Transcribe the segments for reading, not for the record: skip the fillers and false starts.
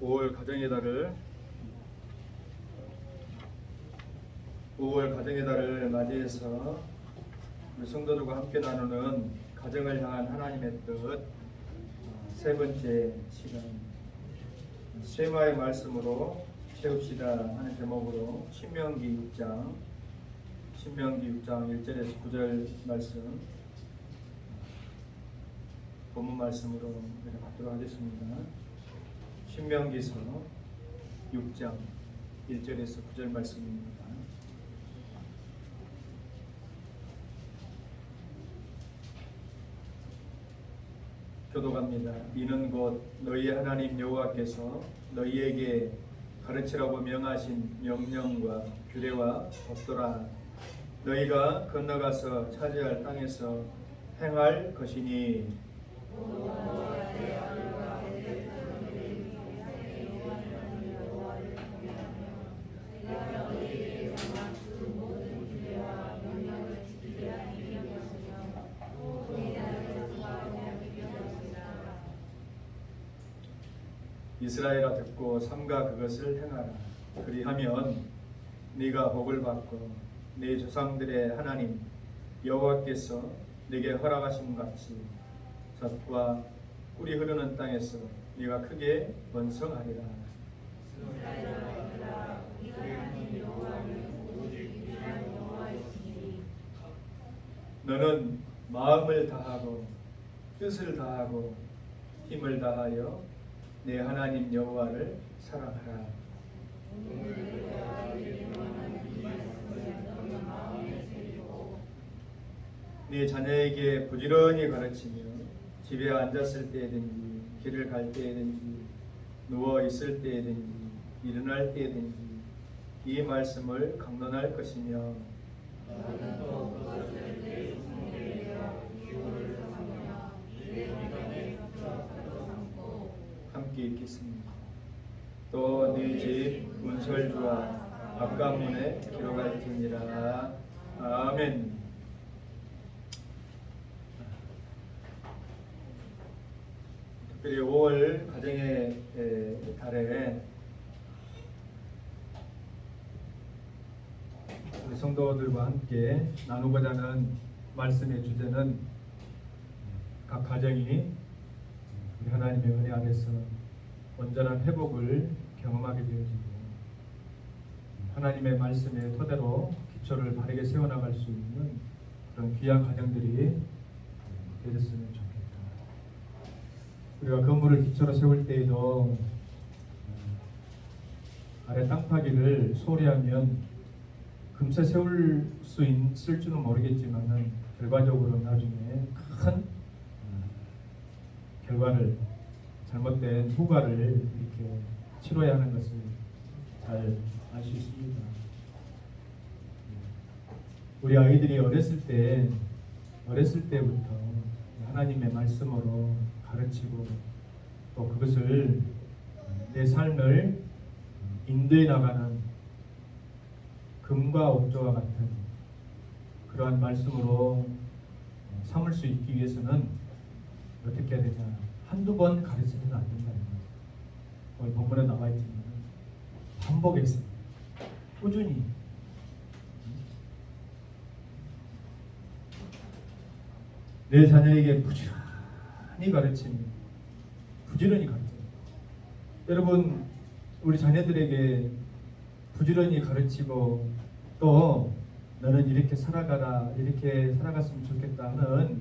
5월 가정의 달을 맞이해서 우리 성도들과 함께 나누는 가정을 향한 하나님의 뜻 세 번째 시간 쉐마의 말씀으로 채웁시다 하는 제목으로 신명기 6장 1절에서 9절 말씀 본문 말씀으로 받도록 하겠습니다. 신명기서 6장 1절에서 9절 말씀입니다. 교독합니다. 이는 곧 너희 하나님 여호와께서 너희에게 가르치라고 명하신 명령과 규례와 법도라. 너희가 건너가서 차지할 땅에서 행할 것이니 이스라엘아 듣고 삼가 그것을 행하라. 그리하면 네가 복을 받고 네 조상들의 하나님 여호와께서 네게 허락하신 같이 젖과 꿀이 흐르는 땅에서 네가 크게 번성하리라. 너는 마음을 다하고 뜻을 다하고 힘을 다하여 내 하나님 여호와를 사랑하라. 네 자녀에게 부지런히 가르치며 집에 앉았을 때든지 길을 갈 때든지 누워 있을 때든지 일어날 때든지 이 말씀을 강론할 것이며 함께 읽겠습니다. 또 네 집 문설주와 앞가문에 기록할지니라. 아멘. 특별히 5월 가정의 달에 우리 성도들과 함께 나누고자 하는 말씀의 주제는 각 가정이 우리 하나님의 은혜 아래서 온전한 회복을 경험하게 되어지고 하나님의 말씀의 토대로 기초를 바르게 세워나갈 수 있는 그런 귀한 가정들이 되었으면 좋겠다. 우리가 건물을 기초로 세울 때에도 아래 땅파기를 소홀히 하면 금세 세울 수 있을지는 모르겠지만 결과적으로 나중에 큰 결과를 잘못된 후과를 이렇게 치러야 하는 것을 잘 알 수 있습니다. 우리 아이들이 어렸을 때부터 하나님의 말씀으로 가르치고 또 그것을 내 삶을 인도해 나가는 금과 옥조와 같은 그러한 말씀으로 삼을 수 있기 위해서는 어떻게 해야 되냐? 한두 번 가르치면 안 된다. 오늘 본문에 나와 있지만 반복해서 꾸준히 내 자녀에게 부지런히 가르치는 여러분 우리 자녀들에게 부지런히 가르치고 또 너는 이렇게 살아가라 이렇게 살아갔으면 좋겠다 하는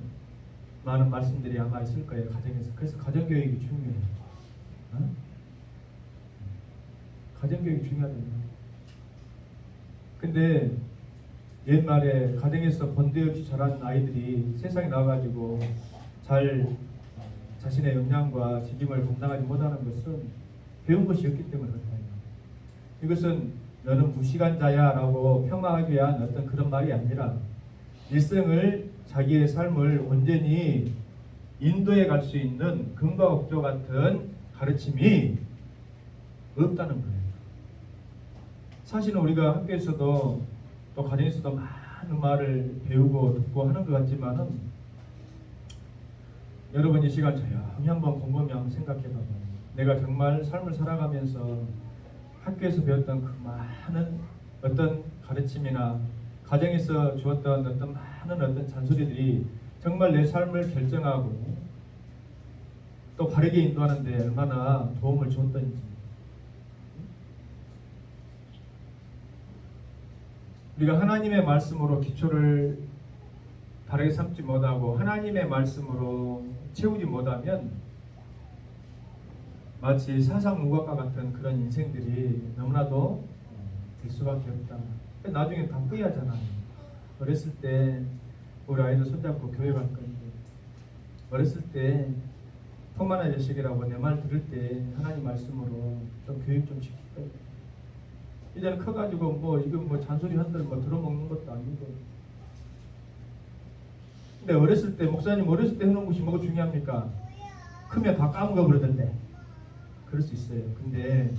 많은 말씀들이 아마 있을 거예요. 가정에서. 그래서 가정교육이 중요해요. 가정교육이 중요하거든요. 근데 옛말에 가정에서 본드 없이 자란 아이들이 세상에 나와가지고 잘 자신의 역량과 직임을 감당하지 못하는 것은 배운 것이 없기 때문에 그렇다. 이것은 너는 무식한 자야 라고 폄하하기 위한 어떤 그런 말이 아니라 일생을 자기의 삶을 온전히 인도해 갈 수 있는 금과 옥조 같은 가르침이 없다는 거예요. 사실은 우리가 학교에서도 또 가정에서도 많은 말을 배우고 듣고 하는 것 같지만은 여러분 이 시간 조용히 한번 곰곰이 한번 생각해 봐봐요. 내가 정말 삶을 살아가면서 학교에서 배웠던 그 많은 어떤 가르침이나 가정에서 주었던 어떤 많은 어떤 잔소리들이 정말 내 삶을 결정하고 또 바르게 인도하는 데 얼마나 도움을 줬던지. 우리가 하나님의 말씀으로 기초를 바르게 삼지 못하고 하나님의 말씀으로 채우지 못하면 마치 사상무각과 같은 그런 인생들이 너무나도 될 수밖에 없다. 나중에 다 후회하잖아요. 어렸을 때 우리 아이들 손잡고 교회 갈 건데, 어렸을 때 풍만한 자식이라고 내 말 들을 때 하나님 말씀으로 좀 교육 좀 시켰다. 이제는 커가지고 이거 잔소리 한들 들어먹는 것도 아니고. 근데 어렸을 때 목사님 어렸을 때 해놓은 것이 뭐가 중요합니까? 크면 다 까먹어 버리던데. 그럴 수 있어요. 근데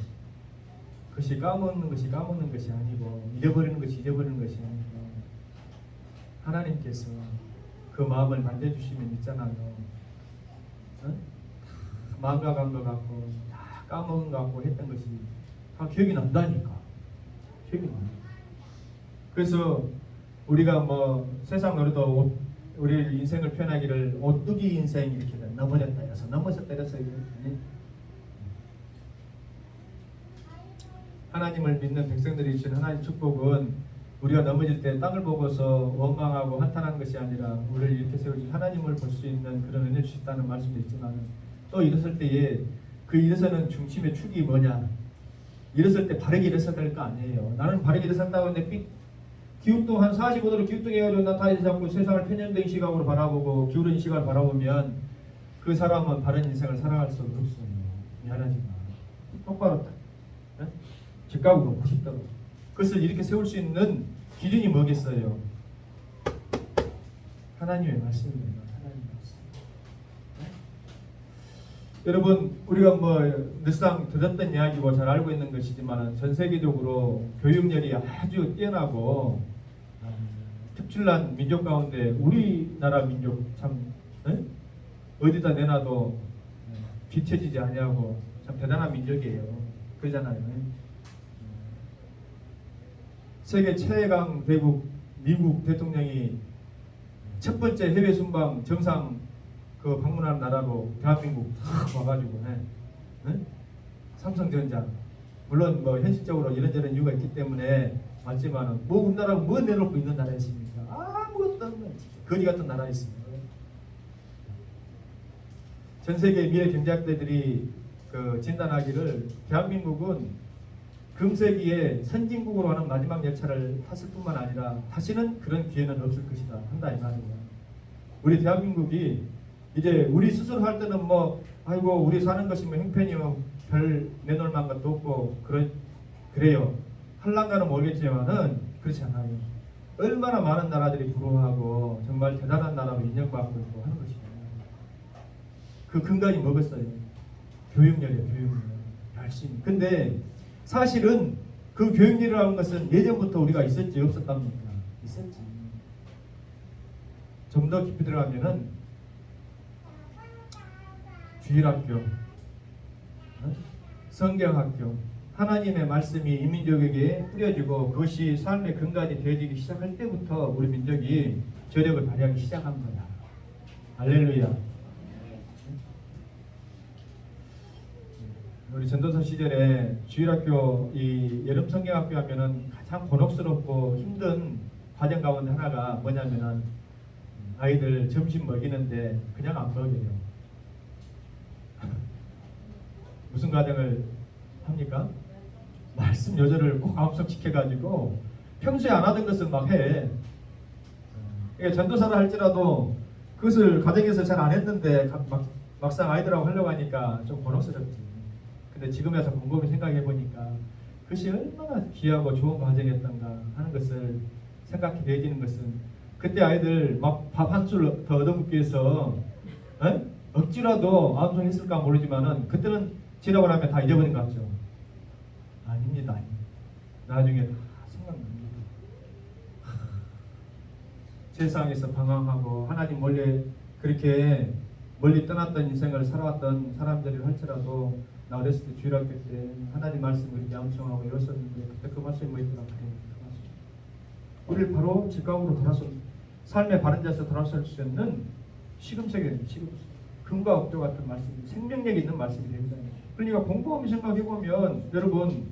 그것이 까먹는 것이 아니고 잊어버리는 것이 잊어버리는 것이 아니고 하나님께서 그 마음을 만져주시면 있잖아요. 어? 마음과 감도 갖고 다 까먹은 것 같고 했던 것이 다 기억이 난다니까. 기억이 나요. 그래서 우리가 세상 노래도 우리 인생을 표현하기를 오뚜기 인생 이렇게 넘어졌다 해서 넘어졌다 해서 하나님을 믿는 백성들이 주신 하나님 축복은 우리가 넘어질 때 땅을 보고서 원망하고 한탄하는 것이 아니라 우리를 이렇게 세우신 하나님을 볼 수 있는 그런 은혜를 주셨다는 말씀도 있지만 또 일어설 때에 그 일어서는 중심의 축이 뭐냐, 일어설 때 바르게 일어서야 될 거 아니에요. 나는 바르게 일어선다고 했는데 기웃동 한 45도로 기웃동해가지고 나 다이를 잡고 세상을 편향된 시각으로 바라보고 기울은 시각을 바라보면 그 사람은 바른 인생을 살아갈 수 없어요. 미안하지만 똑바로 딱 직각으로 90도로 그것을 이렇게 세울 수 있는 기준이 뭐겠어요? 하나님의 말씀입니다. 하나님의 말씀. 여러분 우리가 늘상 들었던 이야기고 잘 알고 있는 것이지만 전 세계적으로 교육열이 아주 뛰어나고 특출난 민족 가운데 우리나라 민족 참 어디다 내놔도 뒤처지지 아니하고 참 대단한 민족이에요. 그러잖아요. 세계 최강 대국 미국 대통령이 첫 번째 해외 순방 정상 방문하는 나라로 대한민국 탁 와가지고 삼성전자 물론 현실적으로 이런저런 이유가 있기 때문에 맞지만은 우리나라가 뭐 내놓고 있는 나라 있습니까? 아무것도 없는 거지 같은 나라 있습니다. 전 세계 미래 경제학자들이 진단하기를 대한민국은 금세기에 선진국으로 가는 마지막 열차를 탔을 뿐만 아니라 다시는 그런 기회는 없을 것이다 한다 이 말이에요. 우리 대한민국이 이제 우리 스스로 할 때는 아이고 우리 사는 것이 형편이요 별 내놓을 만한 것도 없고 그래요. 할란가는 모르겠지만은 그렇지 않아요. 얼마나 많은 나라들이 부러워하고 정말 대단한 나라로 인정받고 있고 하는 것이에요. 그 근간이 뭐겠어요? 교육열이에요. 교육열. 열심히. 근데 사실은 그 교육열이라는 것은 예전부터 우리가 있었지 없었답니까? 있었지. 좀 더 깊이 들어가면은 주일학교, 성경학교, 하나님의 말씀이 이 민족에게 뿌려지고 그것이 삶의 근간이 되어지기 시작할 때부터 우리 민족이 저력을 발휘하기 시작한 거야. 할렐루야. 우리 전도서 시절에 주일학교 이 여름 성경학교 하면은 가장 곤혹스럽고 힘든 과정 가운데 하나가 뭐냐면은 아이들 점심 먹이는데 그냥 안 먹여요. 무슨 과정을 합니까? 말씀 요절을 꼭 암석 지켜가지고 평소에 안 하던 것을 막 해. 전도사를 할지라도 그것을 가정에서 잘 안 했는데 막상 아이들하고 하려고 하니까 좀 곤혹스럽지. 근데 지금 와서 곰곰이 생각해 보니까 그것이 얼마나 귀하고 좋은 과정이었던가 하는 것을 생각해 내지는 것은 그때 아이들 막 밥 한 술 더 얻어먹기 위해서 억지라도 암송했을까 모르지만은 그때는 지나고 나면 다 잊어버린 것 같죠? 아닙니다. 나중에 다 생각납니다. 세상에서 방황하고 하나님 몰래 그렇게 멀리 떠났던 인생을 살아왔던 사람들을 할지라도 나 어렸을 때 주일학교 때 하나님 말씀을 이렇게 암송하고 외웠었는데 그때 그 말씀이 뭐였더라 그래. 우리를 바로 직각으로 돌아서 삶의 바른 자세로 돌아설 수 있는 시금석이에요. 시금석. 금과 옥조 같은 말씀이 생명력 있는 말씀이 됩니다. 그러니까 곰곰이 생각해보면 여러분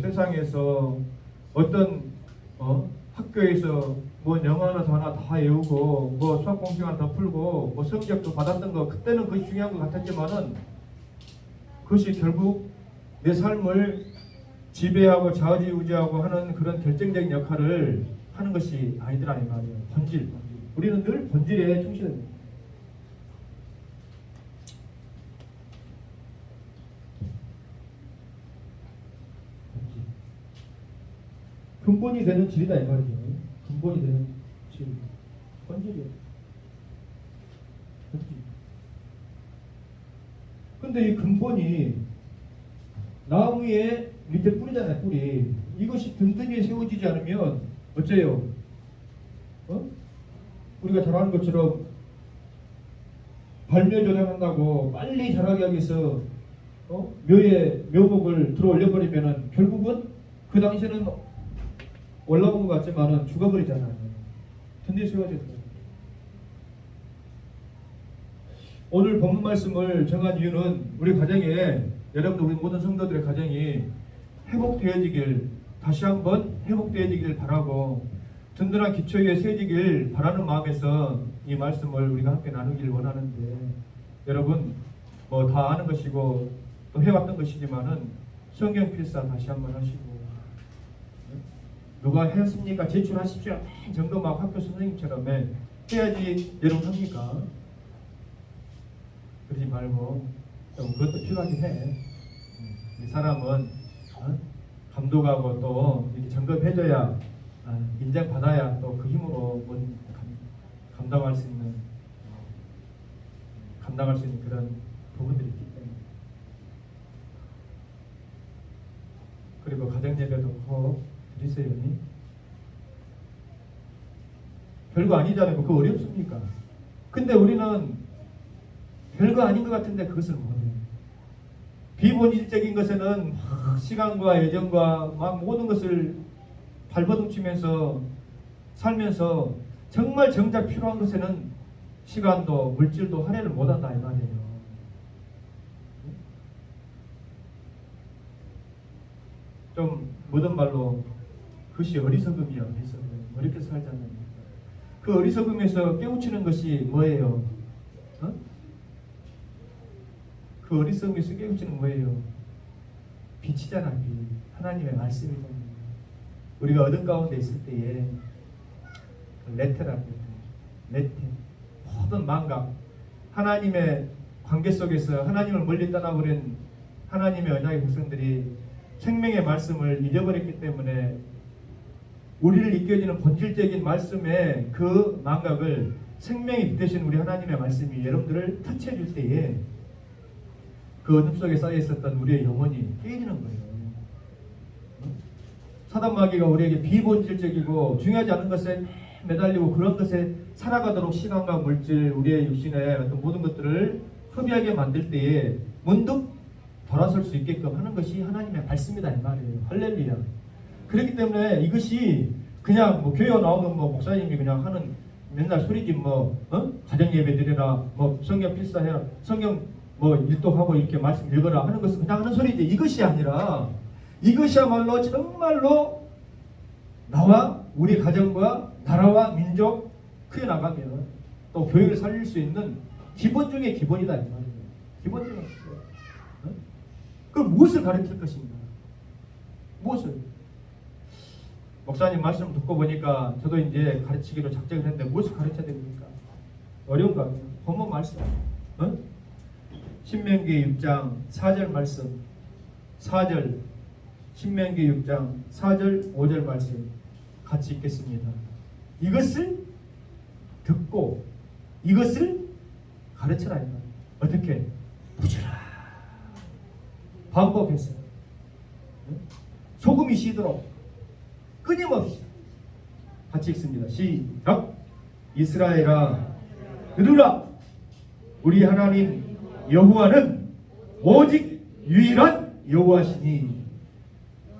세상에서 어떤 학교에서 뭐 영어 하나 더 하나 다 외우고 뭐 수학 공식 하나 더 풀고 뭐 성적도 받았던 거 그때는 그것이 중요한 것 같았지만은 그것이 결국 내 삶을 지배하고 좌지우지하고 하는 그런 결정적인 역할을 하는 것이 아니더라 이 말이에요. 본질. 우리는 늘 본질에 충실합니다. 근본이 되는 질이다 이 말이죠. 근본이 되는 질. 본질이에요. 본질. 근데 이 근본이 나무의 밑에 뿌리잖아요. 뿌리. 이것이 든든히 세워지지 않으면 어째요? 우리가 잘 아는 것처럼 발묘 조장한다고 빨리 자라게 하기 위해서 묘에 묘목을 들어 올려버리면은 결국은 그 당시에는 올라온 것 같지만은 죽어버리잖아요. 든든히 세워져야 돼요. 오늘 본문 말씀을 정한 이유는 우리 가정에 여러분들 우리 모든 성도들의 가정이 회복되어지길 다시 한번 회복되어지길 바라고 든든한 기초에 세워지길 바라는 마음에서 이 말씀을 우리가 함께 나누길 원하는데 여러분 뭐 다 아는 것이고 또 해왔던 것이지만은 성경 필사 다시 한번 하시고 누가 했습니까? 제출하십시오. 정도 막 학교 선생님처럼 해야지 여러분 합니까? 그러지 말고 그것도 필요하긴 해. 이 사람은 감독하고 또 이렇게 점검해줘야 인정받아야 또 그 힘으로 감당할 수 있는 그런 부분들이 있기 때문에. 그리고 가정 예배도 꼭 드리세요. 별거 아니잖아요. 그거 어렵습니까? 근데 우리는 별거 아닌 것 같은데 그것을 못해요. 비본질적인 것에는 시간과 애정과 막 모든 것을 발버둥치면서 살면서 정말 정작 필요한 것에는 시간도 물질도 할애를 못한다 이 말이에요. 좀 묻은 말로 그것이 어리석음이야. 어렵게 살자는 그 어리석음에서 깨우치는 것이 뭐예요? 그 어리석음에서 깨우치는 뭐예요? 빛이잖아. 빛. 하나님의 말씀이잖아요. 우리가 어둠 가운데 있을 때에 레테라고 레테 모든 망각 하나님의 관계 속에서 하나님을 멀리 떠나버린 하나님의 언약의 백성들이 생명의 말씀을 잊어버렸기 때문에 우리를 이끌어주는 본질적인 말씀의 그 망각을 생명이 빛되신 우리 하나님의 말씀이 여러분들을 터치해 줄 때에 그 어둠 속에 쌓여 있었던 우리의 영혼이 깨지는 거예요. 사단 마귀가 우리에게 비본질적이고 중요하지 않은 것에 매달리고 그런 것에 살아가도록 시간과 물질, 우리의 육신의 어떤 모든 것들을 흡입하게 만들 때에 문득 돌아설 수 있게끔 하는 것이 하나님의 말씀이다 이 말이에요. 할렐루야. 그렇기 때문에 이것이 그냥 뭐 교회 나오면 뭐 목사님이 그냥 하는 맨날 소리집 가정 예배 드려라, 뭐 성경 필사해라, 성경 뭐 일독하고 이렇게 말씀 읽어라 하는 것은 그냥 하는 소리지. 이것이 아니라 이것이야말로 정말로 나와 우리 가정과 나라와 민족 크게 나가면 또 교회를 살릴 수 있는 기본 중에 기본이다 이 말이에요. 기본 중에 기본. 그럼 무엇을 가르칠 것인가? 무엇을? 목사님 말씀 듣고 보니까 저도 이제 가르치기로 작정을 했는데 무엇을 가르쳐야 됩니까? 어려운 거 아니에요. 본문 말씀. 신명기 6장 4절 말씀. 4절. 신명기 6장 4절 5절 말씀 같이 읽겠습니다. 이것을 듣고 이것을 가르쳐라. 어떻게? 부지런히 반복해서 소금이 시도록 끊임없이 같이 읽습니다. 시작. 이스라엘아 들으라. 우리 하나님 여호와는 오직 유일한 여호와시니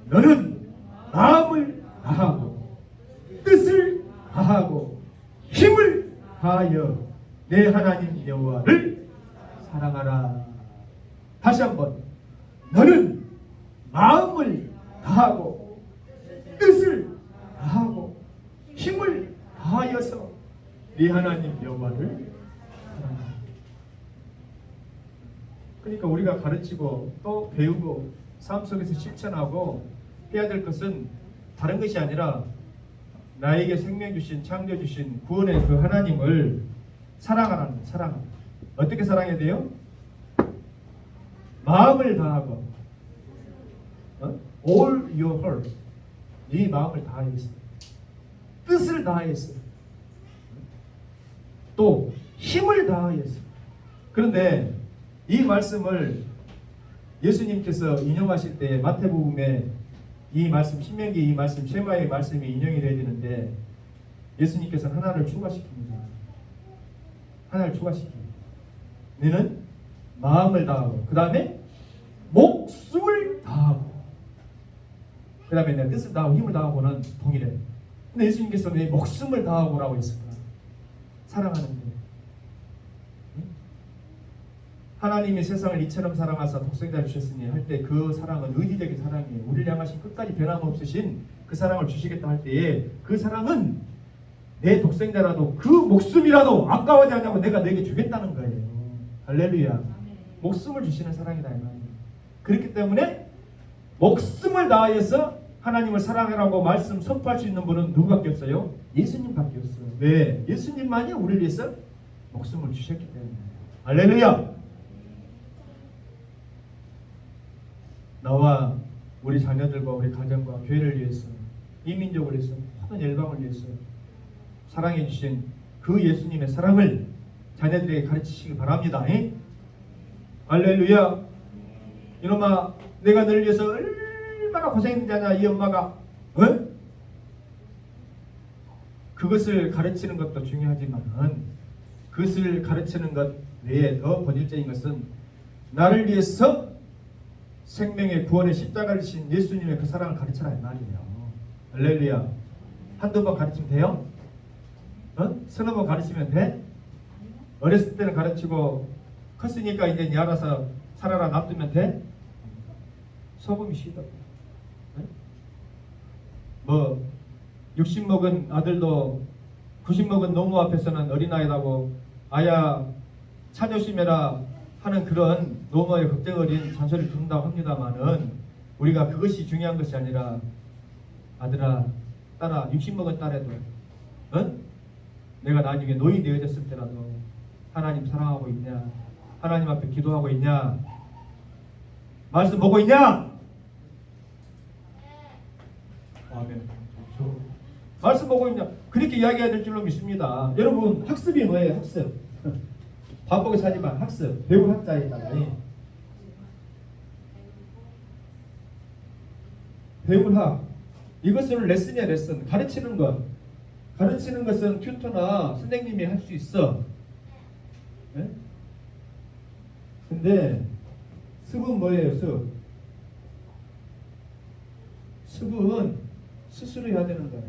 너는 마음을 다하고 뜻을 다하고 힘을 다하여 내 하나님 여호와를 사랑하라. 다시 한번, 너는 마음을 다하고 뜻을 다하고 힘을 다하여서 네 하나님 여호와를 사랑하라. 그러니까 우리가 가르치고 또 배우고 삶 속에서 실천하고 해야 될 것은 다른 것이 아니라 나에게 생명 주신, 창조 주신 구원의 그 하나님을 사랑하라는, 사랑. 어떻게 사랑해야 돼요? 마음을 다하고, all your heart, 네 마음을 다하여서, 뜻을 다하여서, 또 힘을 다하여서. 그런데 이 말씀을 예수님께서 인용하실 때 마태복음에 이 말씀, 신명기 이 말씀, 쉐마의 말씀이 인용이 되어야 되는데 예수님께서는 하나를 추가시킵니다. 하나를 추가시킵니다. 너는 마음을 다하고, 그 다음에 목숨을 다하고, 그 다음에 내 뜻을 다하고 힘을 다하고는 동일해. 근데 예수님께서는 내 목숨을 다하고라고 했습니다. 사랑하는데, 하나님이 세상을 이처럼 사랑하사 독생자를 주셨으니 할 때 그 사랑은 의지적인 사랑이에요. 우리를 향하신 끝까지 변함없으신 그 사랑을 주시겠다 할 때에 그 사랑은 내 독생자라도 그 목숨이라도 아까워하지 않냐고 내가 내게 주겠다는 거예요. 할렐루야. 목숨을 주시는 사랑이다 이 말이에요. 그렇기 때문에 목숨을 다하여서 하나님을 사랑하라고 말씀 선포할 수 있는 분은 누구밖에 없어요? 예수님밖에 없어요. 왜? 예수님만이 우리를 위해서 목숨을 주셨기 때문에. 할렐루야. 나와 우리 자녀들과 우리 가정과 교회를 위해서, 이 민족을 위해서, 모든 열방을 위해서 사랑해 주신 그 예수님의 사랑을 자녀들에게 가르치시기 바랍니다. 할렐루야. 이놈아, 내가 너를 위해서 얼마나 고생했는지 아냐 이 엄마가. 그것을 가르치는 것도 중요하지만 그것을 가르치는 것 외에 더 본질적인 것은 나를 위해서 생명의 구원의 십자가를 지신 예수님의 그 사랑을 가르쳐라 이 말이에요. 할렐루야. 한두 번 가르치면 돼요? 서너 번 가르치면 돼? 어렸을 때는 가르치고 컸으니까 이제 니 알아서 살아라 놔두면 돼? 소금이 시다. 60 먹은 아들도 90 먹은 노모 앞에서는 어린아이라고 아야 차 조심해라 하는 그런 노모의 걱정 어린 잔소리를 듣는다고 합니다만은 우리가 그것이 중요한 것이 아니라 아들아 딸아 60 먹은 딸에도 내가 나중에 노인 되어졌을 때라도 하나님 사랑하고 있냐, 하나님 앞에 기도하고 있냐, 말씀 보고 있냐? 아멘. 말씀 보고 있냐? 그렇게 이야기해야 될 줄로 믿습니다. 여러분 학습이 뭐예요? 학습. 바보게 사지만 학습. 배울 학자에다가 배울 학. 이것을 레슨이야 레슨. 가르치는 것. 가르치는 것은 튜터나 선생님이 할 수 있어. 네? 근데 습은 뭐예요? 습. 습은 스스로 해야 되는 거야.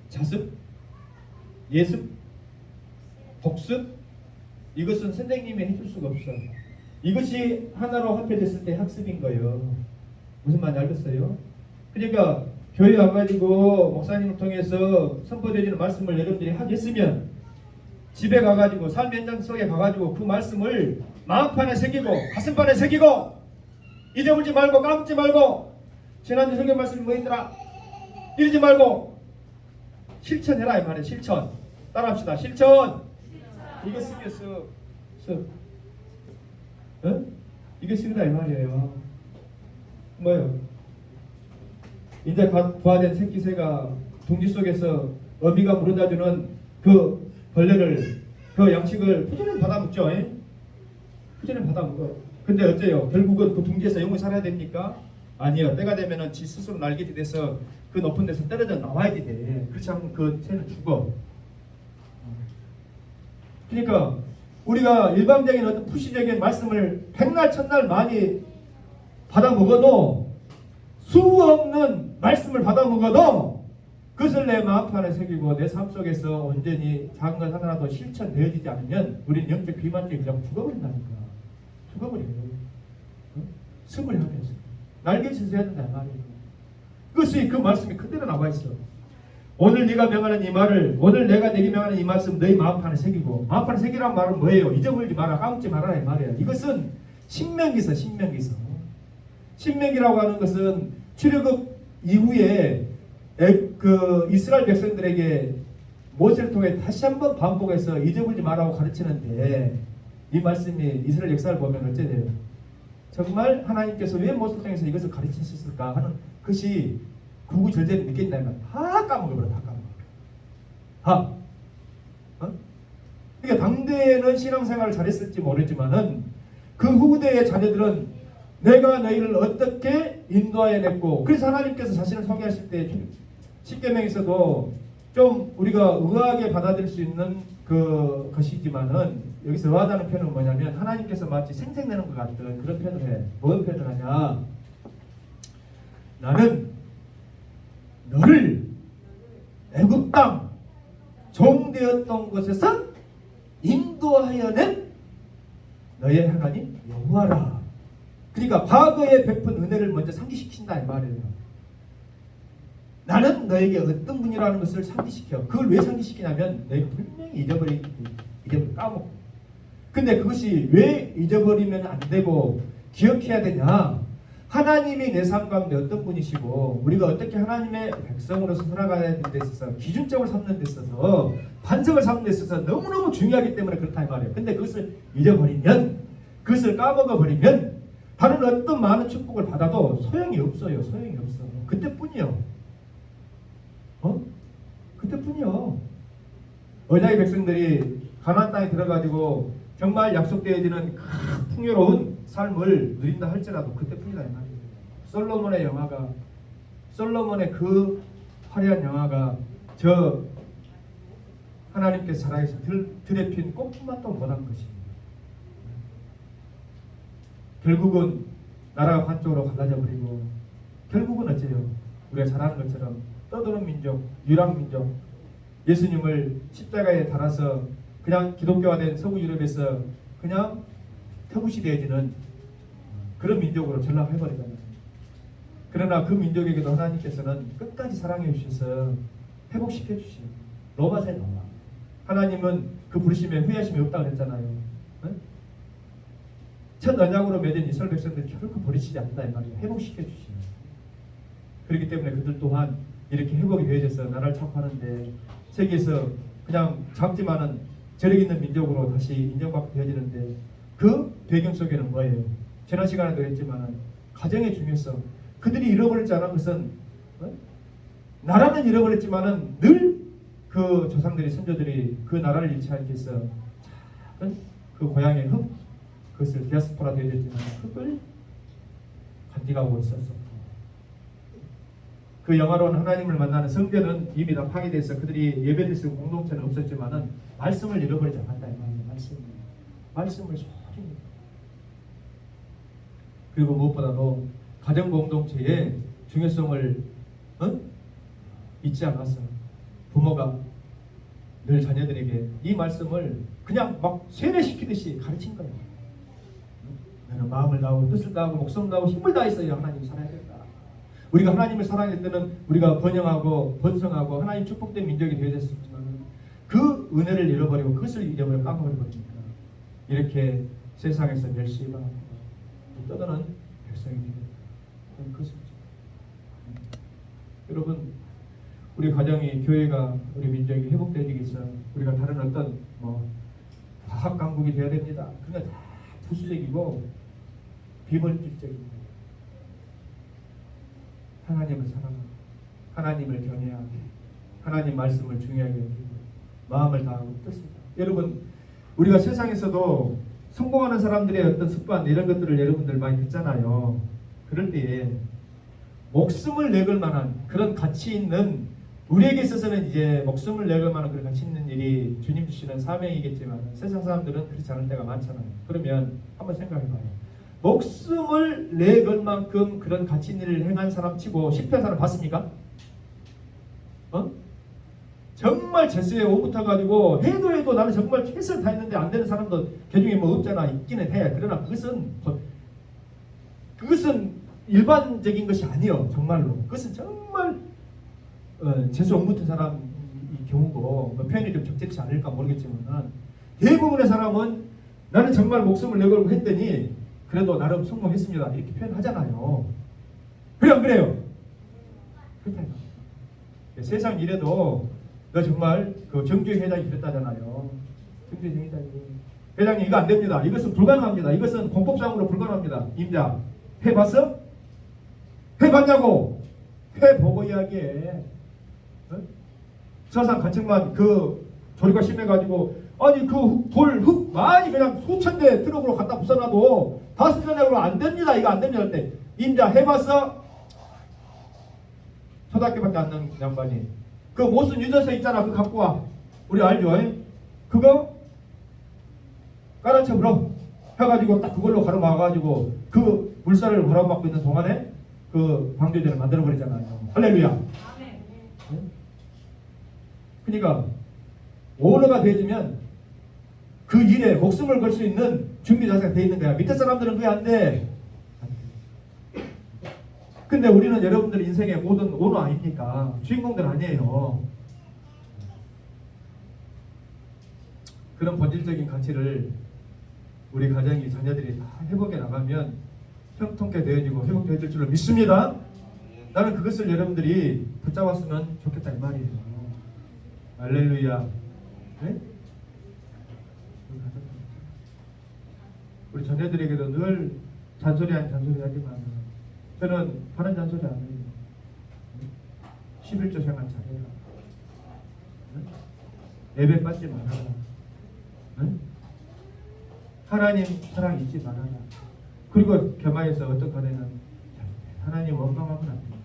자습, 예습, 복습, 이것은 선생님이 해줄 수가 없어. 이것이 하나로 합해졌을 때 학습인 거예요. 무슨 말인지 알겠어요? 그러니까 교회 와가지고 목사님을 통해서 선포되어지는 말씀을 여러분들이 하겠으면 집에 가가지고 삶 현장 속에 가가지고 그 말씀을 마음판에 새기고 가슴판에 새기고 잊어버리지 말고 까먹지 말고 지난주 설교 말씀이 뭐있더라? 이러지 말고 실천해라 이 말이에요. 실천. 따라합시다. 실천. 이게 쓰겠어. 이게 쓰다 이 말이에요. 뭐요? 이제 부화된 새끼 새가 둥지 속에서 어미가 물어다주는 그 벌레를, 그 양식을 꾸준히 받아먹죠. 꾸준히 받아먹어. 근데 어째요? 결국은 그 둥지에서 영원히 살아야 됩니까? 아니요. 때가 되면은 지 스스로 날개짓 돼서 그 높은 데서 떨어져 나와야 돼. 그렇지 않으면 그 새는 죽어. 그러니까 우리가 일반적인 어떤 푸시적인 말씀을 백날 천날 많이 받아 먹어도 수 없는 말씀을 받아 먹어도 그것을 내 마음판에 새기고 내 삶 속에서 온전히 작은 것 하나라도 실천되어지지 않으면 우리는 영적 비만증이 그냥 죽어버린다니까. 죽어버려요. 습을 하면서 날개짓을 해야 된다 말이에요. 그것이 그 말씀이 그대로 나와 있어. 오늘 네가 명하는 이 말을, 오늘 내가 내게 명하는 이 말씀 너희 마음판에 새기고. 마음판에 새기란 말은 뭐예요? 잊어버리지 마라, 까먹지 말아라 이 말이에요. 이것은 신명기서. 신명기라고 하는 것은 출애굽 이후에 그 이스라엘 백성들에게 모세를 통해 다시 한번 반복해서 잊어버리지 말라고 가르치는데, 이 말씀이 이스라엘 역사를 보면 어째 돼요? 정말 하나님께서 왜 모세를 통해서 이것을 가르치셨을까 하는 것이 구구절절히 느낀다면 다 까먹어버려. 다. 그러니까 당대에는 신앙생활을 잘했을지 모르지만은 그 후대의 자녀들은 내가 너희를 어떻게 인도하여냈고, 그래서 하나님께서 자신을 소개하실 때 십계명에서도 좀 우리가 의아하게 받아들일 수 있는 그 것이지만은, 여기서 의아하다는 표현은 뭐냐면 하나님께서 마치 생색내는 것 같은 그런 표현을 해. 뭔 표현을 하냐? 나는 너를 애굽 땅 종되었던 곳에서 인도하여 낸 너의 하나님 여호와라. 그러니까 과거에 베푼 은혜를 먼저 상기시킨다 이 말이에요. 나는 너에게 어떤 분이라는 것을 상기시켜. 그걸 왜 상기시키냐면 너희가 분명히 잊어버리고 까먹고. 근데 그것이 왜 잊어버리면 안 되고 기억해야 되냐? 하나님이 내 삶 가운데 어떤 분이시고 우리가 어떻게 하나님의 백성으로서 살아가야 데 있어서 기준점을 삼는 데 있어서 반석을 삼는 데 있어서 너무너무 중요하기 때문에 그렇다 이 말이에요. 근데 그것을 잊어버리면, 그것을 까먹어버리면 다른 어떤 많은 축복을 받아도 소용이 없어요. 소용이 없어. 그때뿐이요. 그때뿐이요. 언약의 백성들이 가나안 땅에 들어가지고 정말 약속되어지는 풍요로운 삶을 누린다 할지라도 그때뿐이다 이 말이에요. 솔로몬의 그 화려한 영화가 저 하나님께서 살아계신 들에 핀 꽃만도 못한 것입니다. 결국은 나라가 반쪽으로 갈라져 버리고, 결국은 어째요? 우리가 잘 아는 것처럼 떠도는 민족, 유랑민족, 예수님을 십자가에 달아서 그냥 기독교화된 서구 유럽에서 그냥 터부시 되어지는 그런 민족으로 전락해버리잖아요. 그러나 그 민족에게도 하나님께서는 끝까지 사랑해 주셔서 회복시켜 주시오. 로마서에 나와. 하나님은 그 부르심에 후회하심이 없다고 했잖아요. 첫 언약으로 맺은 이스라엘 백성들 결코 버리시지 않는다 이 말이에요. 회복시켜 주시오. 그렇기 때문에 그들 또한 이렇게 회복이 되어져서 나라를 착하는데 세계에서 그냥 작지만은 저력 있는 민족으로 다시 인정받게 되어지는데, 그 배경 속에는 뭐예요? 지난 시간에도 했지만 가정의 중요성. 그들이 잃어버리지 않은 것은 나라는 잃어버렸지만은 늘 그 조상들이, 선조들이 그 나라를 잃지 않기 위해서 작은 그 고향의 흙, 그것을 디아스포라 되어졌지만 흙을 간직하고 있었어. 그 영화로운 하나님을 만나는 성전은 이미 다 파괴돼서 그들이 예배드릴 수 있는 공동체는 없었지만은 말씀을 잃어버리지 않는다 이 말이에요. 말씀을 소중히. 그리고 무엇보다도 가정 공동체의 중요성을 잊지 않았어요. 부모가 늘 자녀들에게 이 말씀을 그냥 막 세뇌시키듯이 가르친 거예요. 너는 마음을 다하고 뜻을 다하고 목숨을 다하고 힘을 다했어요. 하나님 사랑해야 된다. 우리가 하나님을 사랑할 때는 우리가 번영하고 번성하고 하나님 축복된 민족이 되어졌지만 그 은혜를 잃어버리고 그것을 잊어버리고 까먹어버리니까 이렇게 세상에서 멸시가 떠드는 백성이 되는 것이죠. 여러분, 우리 가정이, 교회가, 우리 민족이 회복되기 위해서 우리가 다른 어떤 과학 강국이 되어야 됩니다. 그게 다 부수적이고 비본질적입니다. 하나님을 사랑하고 하나님을 경외하고 하나님 말씀을 중요하게 여기고 마음을 다하고 뜻을 다하고. 여러분, 우리가 세상에서도 성공하는 사람들의 어떤 습관 이런 것들을 여러분들 많이 듣잖아요. 그럴 때에 목숨을 내걸 만한 그런 가치 있는 우리에게 있어서는 이제 목숨을 내걸 만한 그런 가치 있는 일이 주님 주시는 사명이겠지만 세상 사람들은 그렇지 않을 때가 많잖아요. 그러면 한번 생각해봐요. 목숨을 내걸 만큼 그런 가치 있는 일을 행한 사람 치고 실패한 사람 봤습니까? 정말 재수에 오붙어가지고 해도 나는 정말 최선을 다했는데 안 되는 사람도 개중에 뭐 없잖아. 있기는 해. 그러나 그것은 일반적인 것이 아니요. 정말로. 그것은 정말 재수 못 붙은 사람의 경우고 뭐 표현이 좀 적절치 않을까 모르겠지만 대부분의 사람은 나는 정말 목숨을 내걸고 했더니 그래도 나름 성공했습니다. 이렇게 표현하잖아요. 그래 안 그래요? 그렇다. 세상 일에도 너 정말 그 정주행 회장이 그랬다잖아요. 정주행 회장이 회장님 이거 안 됩니다. 이것은 불가능합니다. 이것은 공법상으로 불가능합니다. 임자 해봤어? 해봤냐고? 해보고 이야기해. 서산 간척만 그 조리가 심해가지고 아니 그 돌 흙 많이 그냥 수천 대 트럭으로 갖다 부숴놔도 다 쓰려고 안 됩니다. 이거 안 됩니다. 할 때 임자 해봤어? 초등학교밖에 안 나는 양반이 그 못쓴 유전서 있잖아. 그거 갖고 와. 우리 알죠? 그거 깔아쳐 불어 해가지고 딱 그걸로 가로막아가지고 그 물살을 가로막고 있는 동안에 그 방조제를 만들어버리잖아요. 할렐루야. 그러니까 오너가 되어지면 그 일에 목숨을 걸 수 있는 준비 자세가 되어 있는 거야. 밑에 사람들은 그게 안 돼. 근데 우리는 여러분들 인생의 모든 오너 아닙니까? 주인공들 아니에요. 그런 본질적인 가치를 우리 가정이 자녀들이 다 회복해 나가면 형통케 되어지고 회복되어질 줄로 믿습니다. 나는 그것을 여러분들이 붙잡았으면 좋겠다 이 말이에요. 할렐루야. 네? 우리 자녀들에게도 늘 잔소리 하지만 저는 다른 잔소리 안 해요. 11조 생활 잘해라. 예배 빠지지 말아라. 하나님 사랑 잊지 말아라. 그리고 겸하여서 어떤 간에는 하나님 원망하면 안 됩니다.